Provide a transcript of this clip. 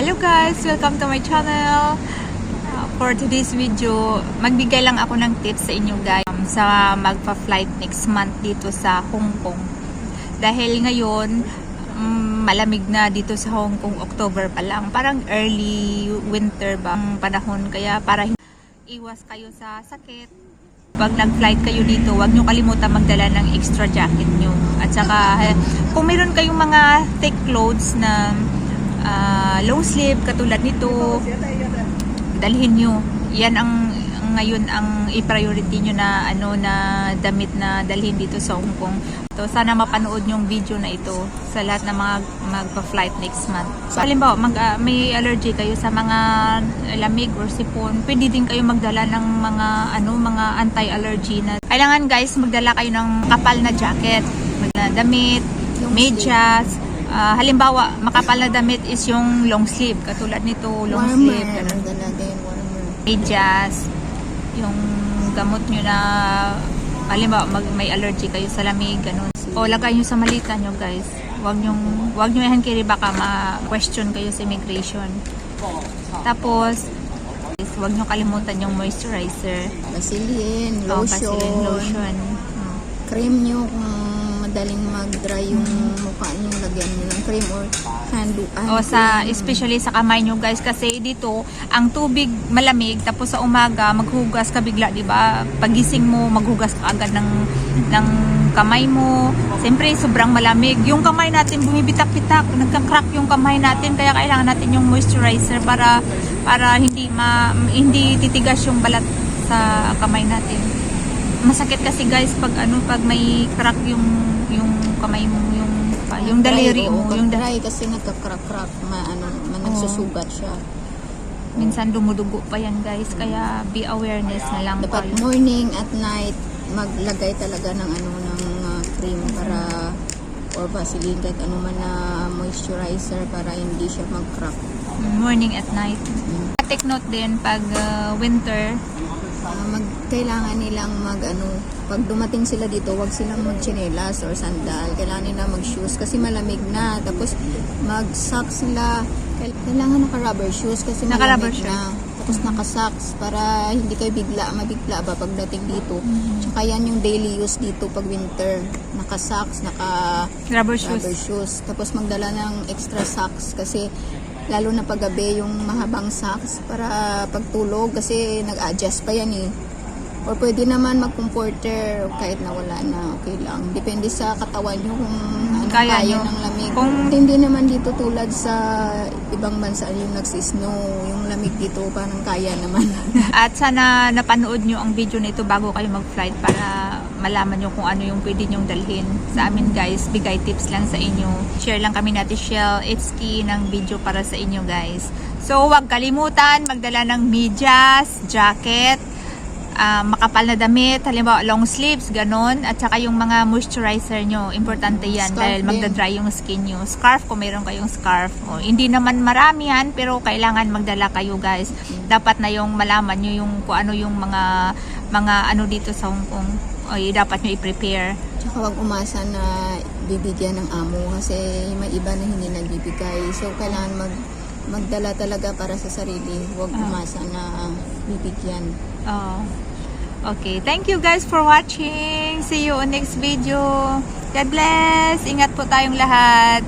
Hello guys! Welcome to my channel. For today's video, magbigay lang ako ng tips sa inyo guys sa magpa-flight next month dito sa Hong Kong. Dahil ngayon, malamig na dito sa Hong Kong, October pa lang. Parang early winter ba ang panahon. Kaya para iwas kayo sa sakit, pag nag-flight kayo dito, huwag nyo kalimutan magdala ng extra jacket nyo. At saka, kung meron kayong mga thick clothes na long sleeve katulad nito, dalhin nyo. Yan ang ngayon ang i-priority nyo na na damit na dalhin dito sa Hong Kong. So sana mapanood yung video na ito sa lahat ng mga magpa-flight next month. So halimbawa may allergy kayo sa mga lamig or sipon, pwede din kayo magdala ng mga anti-allergy na. Kailangan guys magdala kayo ng kapal na jacket, damit, medyas. Halimbawa, makapal na damit is yung long sleeve. Katulad nito, long sleeve. Medyas. Yung gamot nyo na, halimbawa, may allergy kayo sa lamig, ganun. O, lagay nyo sa malita nyo, guys. Huwag nyo yan carry, baka ma-question kayo sa immigration. Tapos, huwag nyo kalimutan yung moisturizer. Vaseline, lotion. Cream nyo kung madaling mag-dry yung mukha nyo, lagyan nyo ng cream or hand especially sa kamay nyo guys, kasi dito ang tubig malamig, tapos sa umaga maghugas ka bigla, di ba? Pagising mo maghugas ka agad ng kamay mo. Siyempre sobrang malamig yung kamay natin, bumibitak-bitak, nagka-crack yung kamay natin, kaya kailangan natin yung moisturizer para hindi titigas yung balat sa kamay natin. Masakit kasi guys pag may crack yung kamay mo, yung daliri mo, yung dry kasi nagka-crack, nagsusugat siya. Minsan dumudugo pa yan guys, kaya be awareness na lang. Dapat morning at night maglagay talaga ng cream para or Vaseline, kahit man na moisturizer para hindi siya mag-crack. Morning at night. Take note din pag winter, kailangan nilang pag dumating sila dito, wag silang magchinelas or sandal. Kailangan nila mag-shoes kasi malamig na. Tapos mag-socks sila. Kailangan naka-rubber shoes kasi malamig na. Tapos naka-socks para hindi kayo mabigla ba pagdating dito. Tsaka yan yung daily use dito pag winter. Naka-socks, rubber shoes. Tapos magdala ng extra socks kasi lalo na paggabi yung mahabang socks para pagtulog kasi nag-adjust pa yan eh. Or pwede naman mag-comforter kahit na wala na, okay lang. Depende sa katawan nyo kung kaya ng lamig. Hindi naman dito tulad sa ibang bansa yung nagsisnow. Yung lamig dito parang kaya naman. At sana napanood nyo ang video na ito bago kayo mag-flight para malaman nyo kung ano yung pwede nyong dalhin. Sa amin guys, bigay tips lang sa inyo. Share lang kami natin Shell HK ng video para sa inyo guys. So huwag kalimutan magdala ng medyas, jacket, makapal na damit, halimbawa long sleeves, ganon, at saka yung mga moisturizer nyo, importante yan scarf dahil magda-dry yung skin nyo. Scarf, kung mayroon kayong scarf. Hindi naman marami yan, pero kailangan magdala kayo guys. Dapat na yung malaman nyo yung kung ano yung mga dito sa Hong Kong. Dapat nyo i-prepare. Tsaka wag umasa na bibigyan ng amo kasi may iba na hindi nagbibigay. So kailangan magdala talaga para sa sarili. Huwag umasa na bibigyan. Okay, thank you guys for watching. See you on next video. God bless. Ingat po tayong lahat.